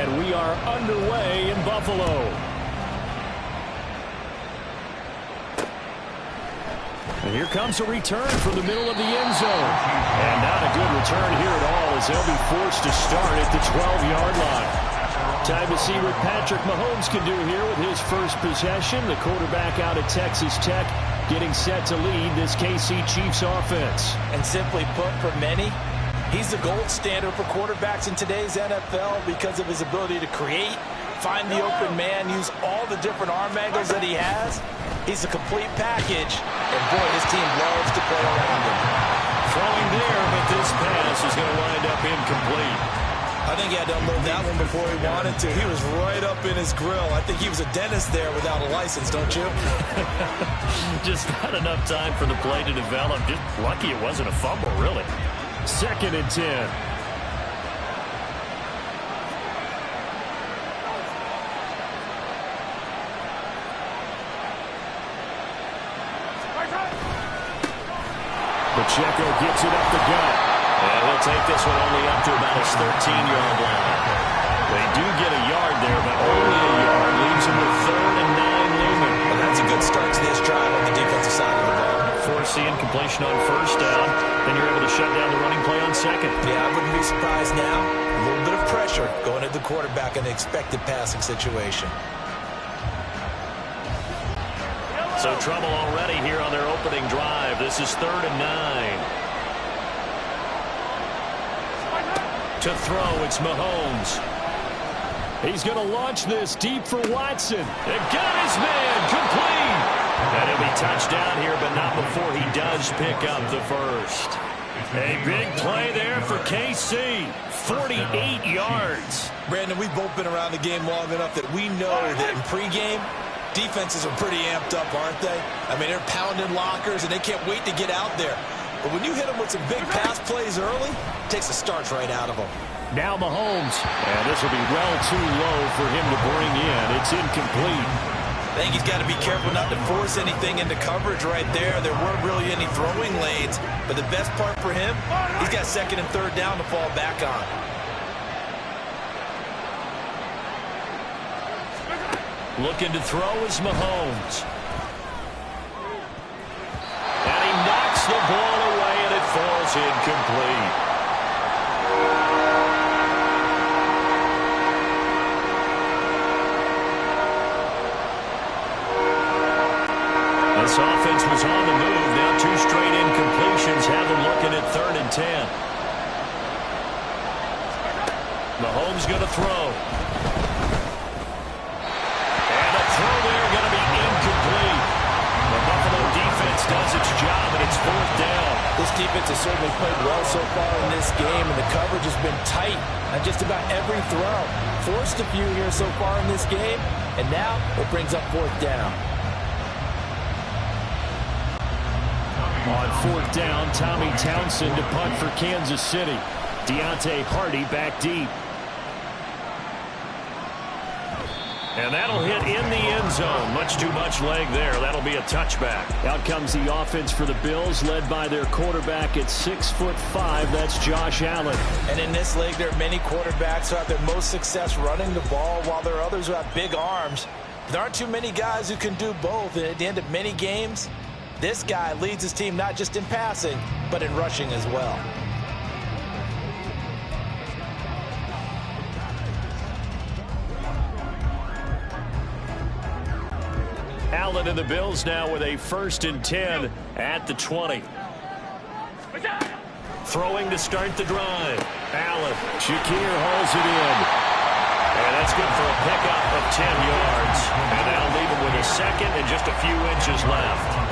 And we are underway in Buffalo. And here comes a return from the middle of the end zone. And not a good return here at all, as they'll be forced to start at the 12-yard line. Time to see what Patrick Mahomes can do here with his first possession. The quarterback out of Texas Tech getting set to lead this KC Chiefs offense. And simply put, for many, he's the gold standard for quarterbacks in today's NFL because of his ability to create, find the open man, use all the different arm angles that he has. He's a complete package, and boy, this team loves to play around him. Throwing there, but this pass is going to wind up incomplete. I think he had to unload that one before he wanted to. He was right up in his grill. I think he was a dentist there without a license, don't you? Just not enough time for the play to develop. Just lucky it wasn't a fumble, really. 2nd and 10. Pacheco gets it up the gut. And he'll take this one only up to about his 13-yard line. They do get a yard there, but only a yard. Leaves him with 3rd and 9 looming. Well, that's a good start to this drive on the defensive side of the ball. Forcing completion on 1st down. Then you're able to shut down the running play on 2nd. Yeah, I wouldn't be surprised now. A little bit of pressure going at the quarterback in the expected passing situation. So trouble already here on their opening drive. This is 3rd and 9. To throw, it's Mahomes. He's going to launch this deep for Watson. And got his man complete. And he'll be touched down here, but not before he does pick up the first. A big play there for KC. 48 yards. Brandon, we've both been around the game long enough that we know that in pregame, defenses are pretty amped up, aren't they? I mean, they're pounding lockers, and they can't wait to get out there. But when you hit them with some big pass plays early, it takes the starch right out of them. Now Mahomes. And this will be well too low for him to bring in. It's incomplete. I think he's got to be careful not to force anything into coverage right there. There weren't really any throwing lanes. But the best part for him, he's got 2nd and 3rd down to fall back on. Looking to throw is Mahomes. And he knocks the ball away, and it falls incomplete. This offense was on the move. Now 2 straight incompletions have them looking at 3rd and 10. Mahomes going to throw. And a throw there going to be incomplete. The Buffalo defense does its job, and it's 4th down. This defense has certainly played well so far in this game, and the coverage has been tight on just about every throw. Forced a few here so far in this game, and now it brings up 4th down. On 4th down, Tommy Townsend to punt for Kansas City. Deontay Hardy back deep. And that'll hit in the end zone. Much too much leg there. That'll be a touchback. Out comes the offense for the Bills, led by their quarterback at 6'5". That's Josh Allen. And in this league, there are many quarterbacks who have their most success running the ball, while there are others who have big arms. There aren't too many guys who can do both. And at the end of many games, this guy leads his team not just in passing, but in rushing as well. Allen and the Bills now with a 1st and 10 at the 20. Throwing to start the drive. Allen. Shakir holds it in. And that's good for a pickup of 10 yards. And that'll leave him with a 2nd and just a few inches left.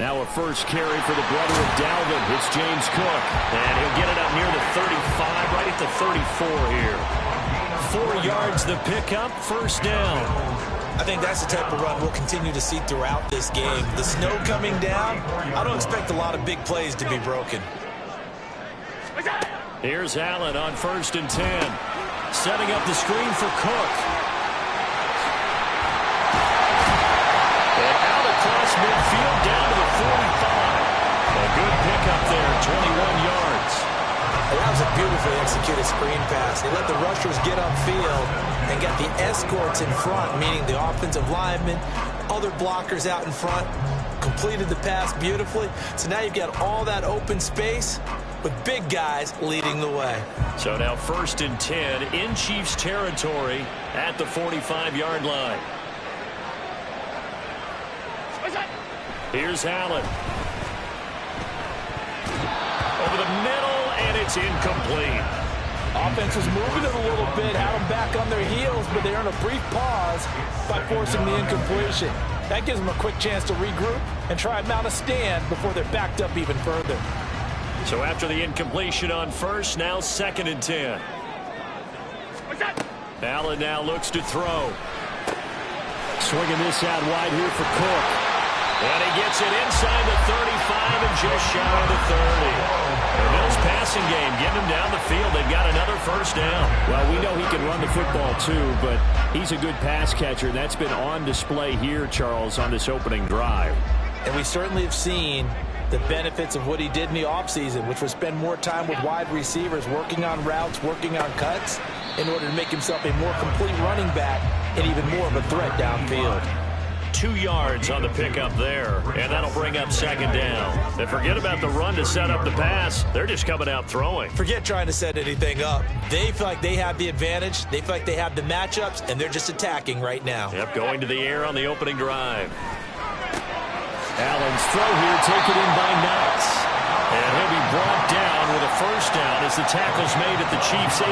Now a first carry for the brother of Dalvin. It's James Cook. And he'll get it up near the 35, right at the 34 here. 4 yards the pickup, 1st down. I think that's the type of run we'll continue to see throughout this game. The snow coming down, I don't expect a lot of big plays to be broken. Here's Allen on 1st and 10. Setting up the screen for Cook. execute a screen pass. They let the rushers get upfield and get the escorts in front, meaning the offensive linemen, other blockers out in front, completed the pass beautifully. So now you've got all that open space with big guys leading the way. So now 1st and 10 in Chiefs territory at the 45-yard line. Here's Allen. Over the middle, and it's incomplete. Offense was moving it a little bit, had them back on their heels, but they earned a brief pause by forcing the incompletion. That gives them a quick chance to regroup and try and mount a stand before they're backed up even further. So after the incompletion on 1st, now 2nd and 10. Allen now looks to throw. Swinging this out wide here for Cook. And he gets it inside the 35 and just shy of the 30. The Bills passing game, getting him down the field. They've got another 1st down. Well, we know he can run the football too, but he's a good pass catcher, and that's been on display here, Charles, on this opening drive. And we certainly have seen the benefits of what he did in the offseason, which was spend more time with wide receivers, working on routes, working on cuts, in order to make himself a more complete running back and even more of a threat downfield. 2 yards on the pickup there, and that'll bring up 2nd down. And forget about the run to set up the pass. They're just coming out throwing. Forget trying to set anything up. They feel like they have the advantage. They feel like they have the matchups, and they're just attacking right now. Yep, going to the air on the opening drive. Allen's throw here taken in by Knox. And he'll be brought down with a 1st down as the tackle's made at the Chiefs' 18.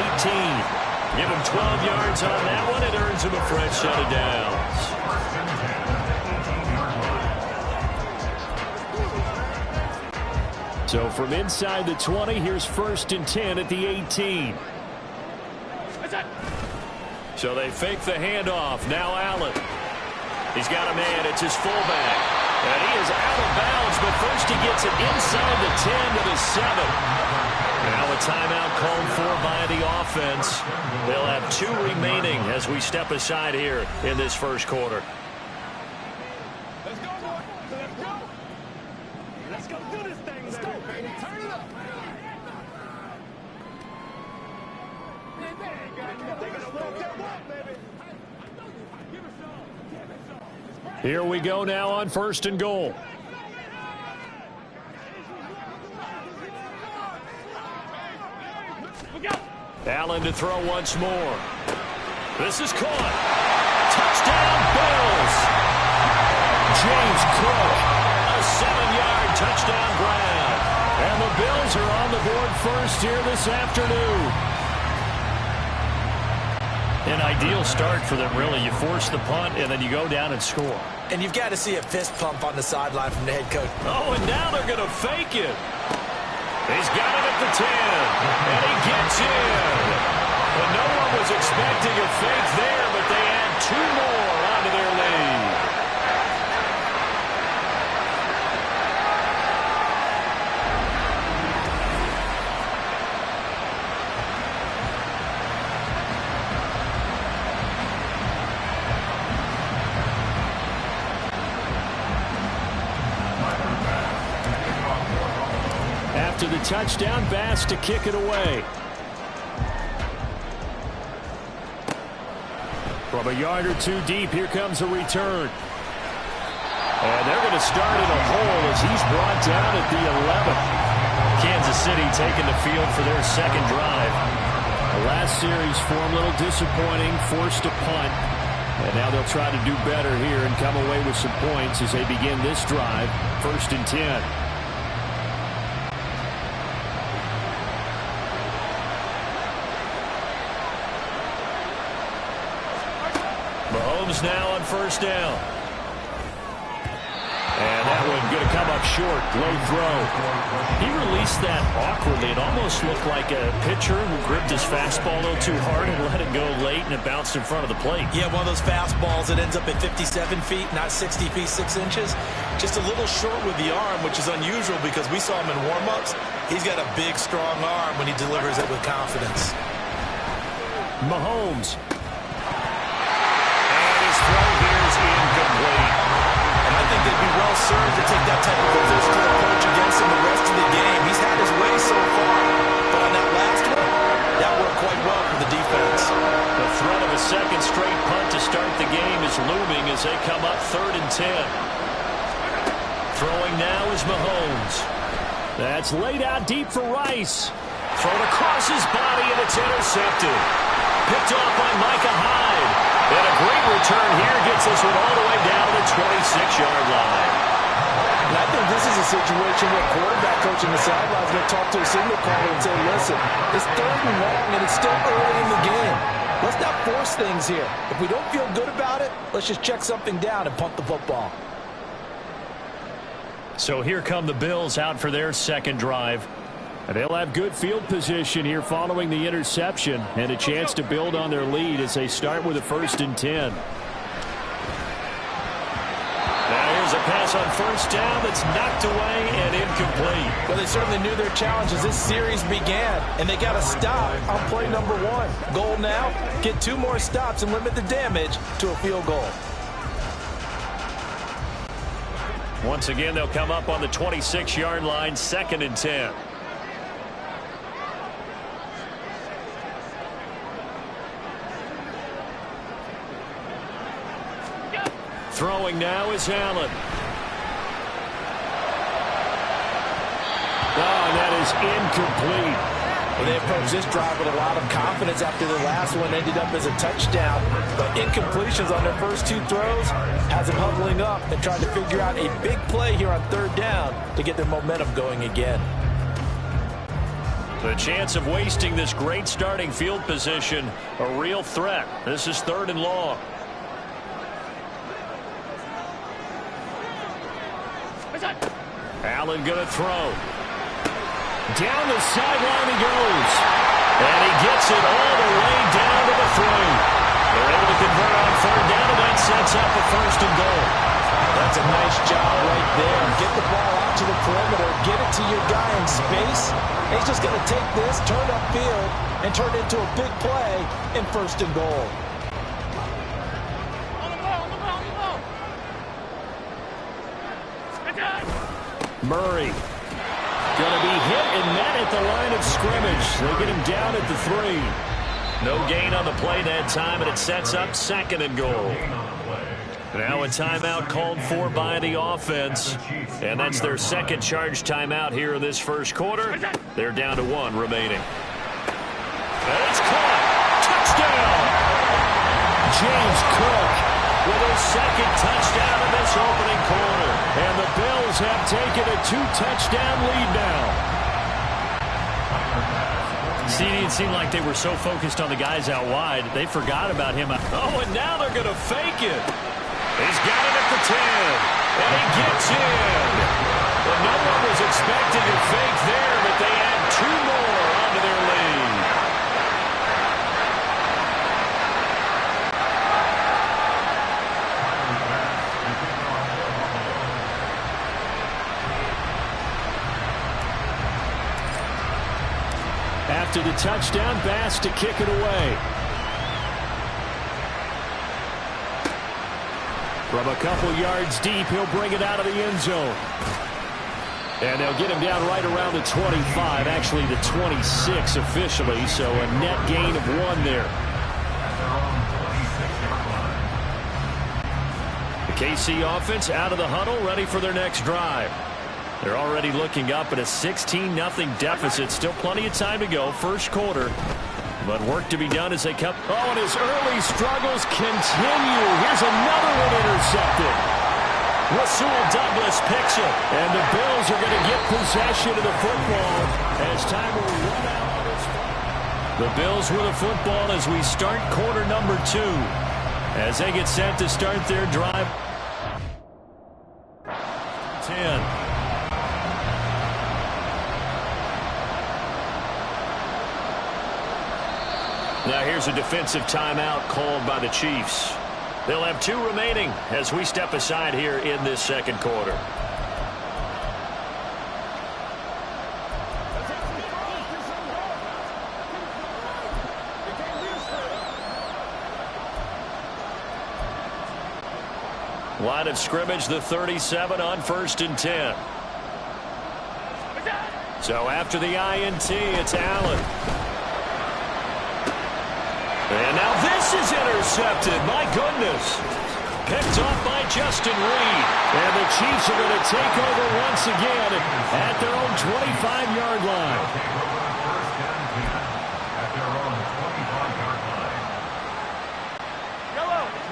Give him 12 yards on that one. It earns him a fresh set of downs. So from inside the 20, here's 1st and 10 at the 18. So they fake the handoff. Now Allen. He's got a man. It's his fullback. And he is out of bounds, but first he gets it inside the 10 to the 7. Now a timeout called for by the offense. They'll have 2 remaining as we step aside here in this 1st quarter. Let's go, boy. Let's go. Let's go do this thing. Let's go, baby. Turn it up. They're going to walk that walk, baby. Give us some. Give us some. Here we go now on 1st and goal. Allen to throw once more. This is caught. Touchdown, Bills. James Cook, a 7-yard touchdown grab. And the Bills are on the board first here this afternoon. An ideal start for them, really. You force the punt, and then you go down and score. And you've got to see a fist pump on the sideline from the head coach. Oh, and now they're going to fake it. He's got it at the 10, and he gets in. And no one was expecting a fake there, but they add 2 more onto their lead. After the touchdown, Bass to kick it away. From a yard or 2 deep, here comes a return. And they're going to start in a hole as he's brought down at the 11. Kansas City taking the field for their 2nd drive. The last series for them, a little disappointing, forced a punt. And now they'll try to do better here and come away with some points as they begin this drive, 1st and 10. Mahomes now on 1st down. And that one going to come up short. Low throw. He released that awkwardly. It almost looked like a pitcher who gripped his fastball a little too hard and let it go late, and it bounced in front of the plate. Yeah, one of those fastballs that ends up at 57 feet, not 60 feet, 6 inches. Just a little short with the arm, which is unusual because we saw him in warm-ups. He's got a big, strong arm when he delivers it with confidence. Mahomes. Throw here is incomplete. And I think they'd be well served to take that type of physical approach against him the rest of the game. He's had his way so far, but on that last one, that looming as they come up 3rd and 10. Throwing now is Mahomes. That's laid out deep for Rice. Thrown across his body, and it's intercepted. Picked off by Micah Hyde. And a great return here gets this one all the way down to the 26-yard line. And I think this is a situation where quarterback coach in the sideline is going to talk to a signal caller and say, listen, it's 3rd and long, and it's still early in the game. Let's not force things here. If we don't feel good about it, let's just check something down and punt the football. So here come the Bills out for their second drive. And they'll have good field position here following the interception and a chance to build on their lead as they start with a 1st and 10. Now here's a pass on 1st down that's knocked away and incomplete. Well, they certainly knew their challenge as this series began, and they got to stop on play number 1. Goal now, get 2 more stops and limit the damage to a field goal. Once again, they'll come up on the 26-yard line, 2nd and 10. Throwing now is Allen. Oh, and that is incomplete. Well, they approached this drive with a lot of confidence after the last one ended up as a touchdown. But incompletions on their first 2 throws has them huddling up and trying to figure out a big play here on 3rd down to get their momentum going again. The chance of wasting this great starting field position, a real threat. This is 3rd and long. Allen going to throw. Down the sideline he goes. And he gets it all the way down to the 3. They're able to convert on 3rd down, and that sets up a 1st and goal. That's a nice job right there. Get the ball out to the perimeter. Get it to your guy in space. And he's just going to take this, turn upfield, and turn it into a big play in 1st and goal. Murray going to be hit and met at the line of scrimmage. They get him down at the 3. No gain on the play that time, and it sets up 2nd and goal. Now a timeout called for by the offense, and that's their 2nd charge timeout here in this 1st quarter. They're down to 1 remaining. And it's caught. Touchdown! James Cook with his 2nd touchdown in this opening quarter. And the Bills have taken a 2-touchdown lead now. It seemed like they were so focused on the guys out wide, they forgot about him. Oh, and now they're going to fake it. He's got it at the 10, and he gets in. Well, no one was expecting a fake there, but they add 2 more onto their lead. After the touchdown, Bass to kick it away. From a couple yards deep, he'll bring it out of the end zone. And they'll get him down right around the 25, actually the 26 officially, so a net gain of 1 there. The KC offense out of the huddle, ready for their next drive. They're already looking up at a 16-0 deficit. Still plenty of time to go, 1st quarter. But work to be done as they come. Oh, and his early struggles continue. Here's another one intercepted. Rasul Douglas picks it. And the Bills are going to get possession of the football as time will run out on this. The Bills with the football as we start quarter number 2. As they get set to start their drive. 10. Now here's a defensive timeout called by the Chiefs. They'll have 2 remaining as we step aside here in this 2nd quarter. Line of scrimmage, the 37 on 1st and 10. So after the INT, it's Allen. And now this is intercepted. My goodness. picked off by Justin Reed. And the Chiefs are going to take over once again at their own 25-yard line.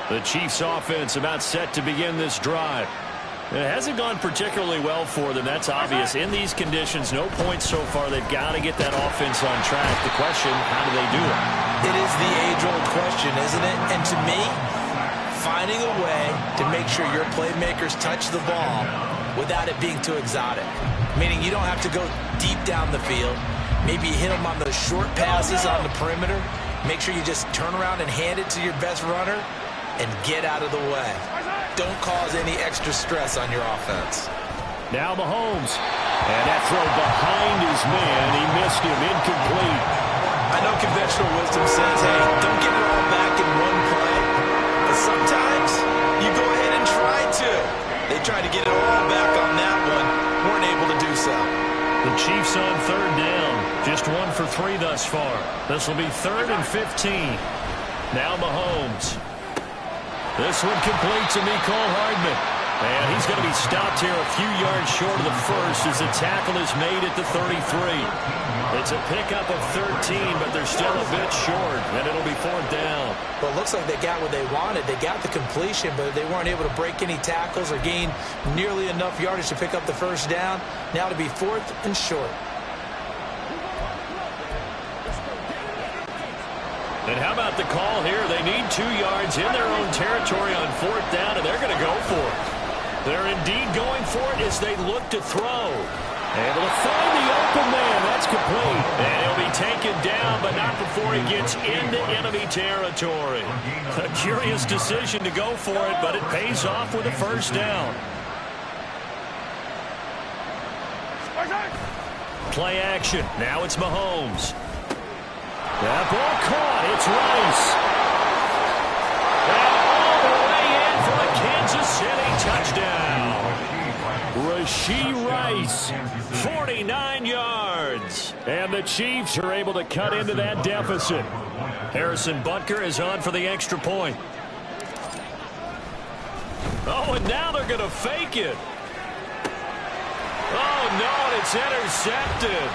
The Chiefs offense about set to begin this drive. It hasn't gone particularly well for them. That's obvious. In these conditions, no points so far. They've got to get that offense on track. The question, how do they do it? It is the age-old question, isn't it? And to me, finding a way to make sure your playmakers touch the ball without it being too exotic. Meaning you don't have to go deep down the field. Maybe you hit them on those short passes on the perimeter. Make sure you just turn around and hand it to your best runner and get out of the way. Don't cause any extra stress on your offense. Now Mahomes. And that throw behind his man. He missed him. Incomplete. I know conventional wisdom says, hey, don't get it all back in one play. But sometimes you go ahead and try to. They tried to get it all back on that one. Weren't able to do so. The Chiefs on third down. Just 1 for 3 thus far. This will be 3rd and 15. Now Mahomes. This one complete to Mecole Hardman. And he's going to be stopped here a few yards short of the first as the tackle is made at the 33. It's a pickup of 13, but they're still a bit short, and it'll be 4th down. Well, it looks like they got what they wanted. They got the completion, but they weren't able to break any tackles or gain nearly enough yardage to pick up the first down. Now to be 4th and short. And how about the call here? They need 2 yards in their own territory on 4th down, and they're going to go for it. They're indeed going for it as they look to throw. Able to find the open man. That's complete. And he'll be taken down, but not before he gets into enemy territory. A curious decision to go for it, but it pays off with a first down. Play action. Now it's Mahomes. That ball caught. It's Rice. And all the way in for a Kansas City touchdown. Rashee Rice, 49 yards. And the Chiefs are able to cut into that deficit. Harrison Butker is on for the extra point. Oh, and now they're going to fake it. Oh, no, and it's intercepted.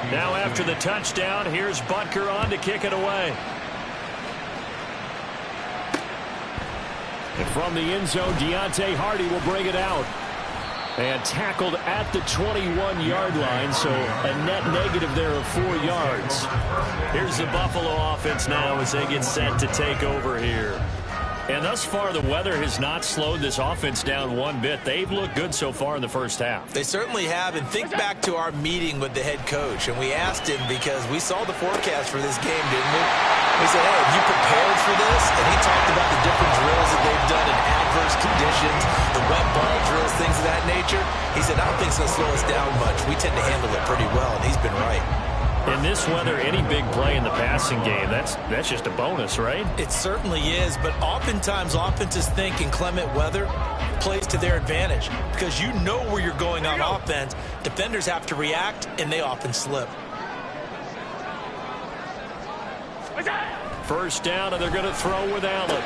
Now after the touchdown, here's Butker on to kick it away. And from the end zone, Deontay Hardy will bring it out. And tackled at the 21-yard line, so a net negative there of 4 yards. Here's the Buffalo offense now as they get set to take over here. And thus far, the weather has not slowed this offense down one bit. They've looked good so far in the first half. They certainly have. And think back to our meeting with the head coach. And we asked him because we saw the forecast for this game, didn't we? We said, hey, have you prepared for this? And he talked about the different drills that they've done in adverse conditions, the wet ball drills, things of that nature. He said, I don't think it's going to slow us down much. We tend to handle it pretty well, and he's been right. In this weather, any big play in the passing game, that's just a bonus, right? It certainly is, but oftentimes offenses think inclement weather plays to their advantage because you know where you're going on offense. Defenders have to react, and they often slip. First down, and they're going to throw with Allen.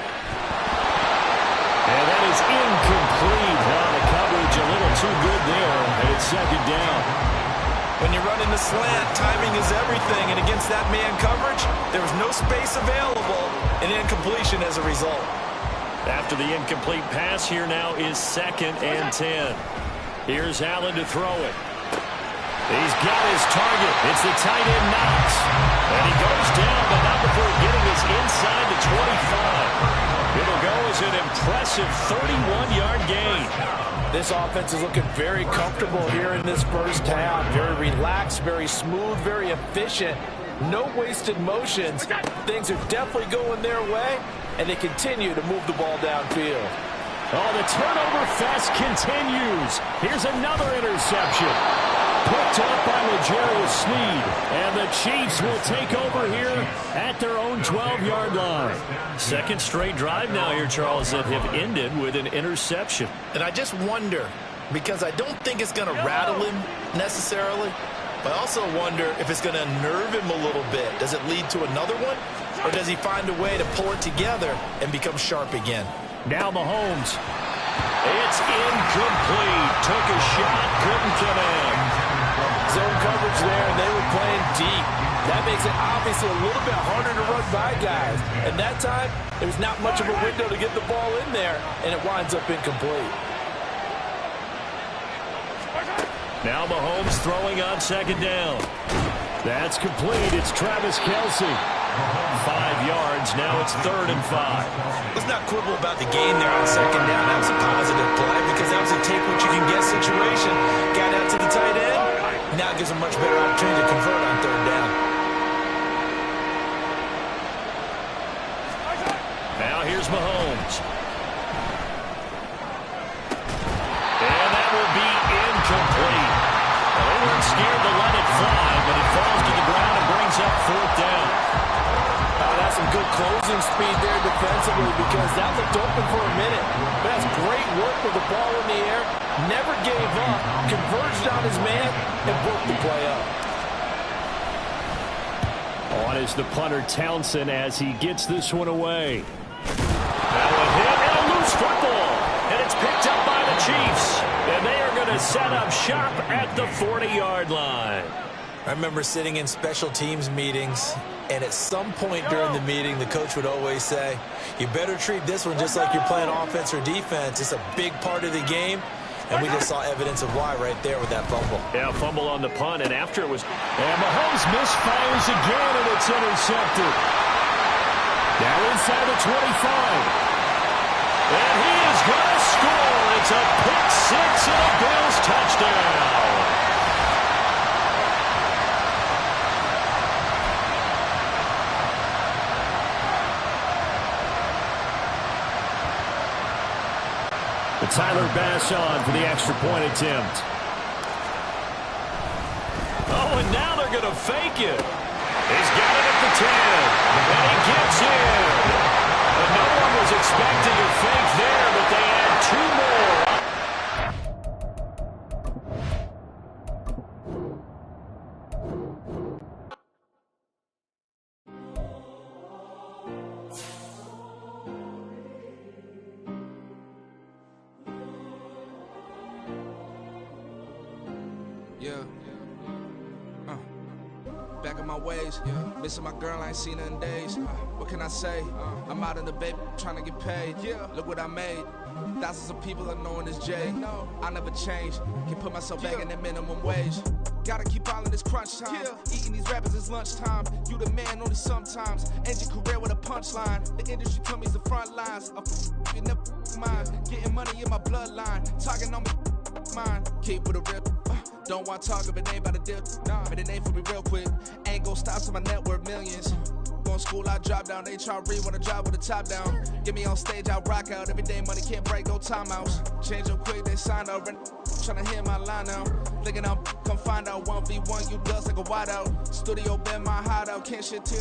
And that is incomplete. Now the coverage a little too good there, and it's 2nd down. When you're running the slant, timing is everything, and against that man coverage, there was no space available, and incompletion as a result. After the incomplete pass, here now is 2nd and 10. Here's Allen to throw it. He's got his target. It's the tight end Knox. And he goes down, but not before getting us inside the 25. It'll go as an impressive 31-yard gain. This offense is looking very comfortable here in this first half. Very relaxed, very smooth, very efficient. No wasted motions. Things are definitely going their way, and they continue to move the ball downfield. Oh, the turnover fest continues. Here's another interception. Picked up by share with Snead. And the Chiefs will take over here at their own 12-yard line. Second straight drive now here, Charles, that have ended with an interception. And I just wonder, because I don't think it's going to rattle him necessarily, but I also wonder if it's going to unnerve him a little bit. Does it lead to another one? Or does he find a way to pull it together and become sharp again? Now Mahomes. It's incomplete. Took a shot, couldn't get in. Zone coverage there, and they were playing deep. That makes it obviously a little bit harder to run by guys. And that time, there's not much of a window to get the ball in there, and it winds up incomplete. Now Mahomes throwing on second down. That's complete. It's Travis Kelce. 5 yards. Now it's 3rd and 5. Let's not quibble about the gain there on second down. That was a positive play because that was a take-what-you-can-get situation. Got out to the tight end. Now it gives him much better opportunity to convert on 3rd down. Now here's Mahomes. And that will be incomplete. Well, they weren't scared to let it fly, but it falls to the ground and brings up 4th down. That's some good closing speed there defensively because that looked open for a minute. But that's great work with the ball in the air. Never gave up. Converged on his man and broke the play up. On is the punter Townsend as he gets this one away. Now a hit and a loose football. And it's picked up by the Chiefs. And they are going to set up shop at the 40-yard line. I remember sitting in special teams meetings, and at some point during the meeting, the coach would always say, you better treat this one just like you're playing offense or defense. It's a big part of the game, and we just saw evidence of why right there with that fumble. Yeah, fumble on the punt, and after it was... And Mahomes misfires again, and it's intercepted. Now inside the 25. And he is going to score. It's a pick six and a Bills touchdown. Tyler Bass on for the extra point attempt. Oh, and now they're going to fake it. He's got it at the 10, and he gets in. And no one was expecting a fake there, but they add 2 more. Back in my ways, missing my girl, I ain't seen her in days. What can I say? I'm out in the baby, trying to get paid. Look what I made. Thousands of people are knowing this Jay. I never change. Can put myself back in that minimum wage. Gotta keep all in this crunch time. Eating these rappers is lunchtime. You the man only sometimes. End your career with a punchline. The industry told me it's the front lines. You never mine. Getting money in my bloodline. Talking on me, mine. Keep with a rip. Don't want to talk if it ain't about a dip. But it ain't for me real quick. Ain't gon' stop till my net worth millions. Going school, I drop down. HRE wanna drive with the top down. Get me on stage, I rock out. Every day money can't break, no timeouts. Change up quick, they signed up. Tryna hear my line now. Thinking I'm come find out 1v1, you dust like a wideout. Studio been my hideout, can't shit tears.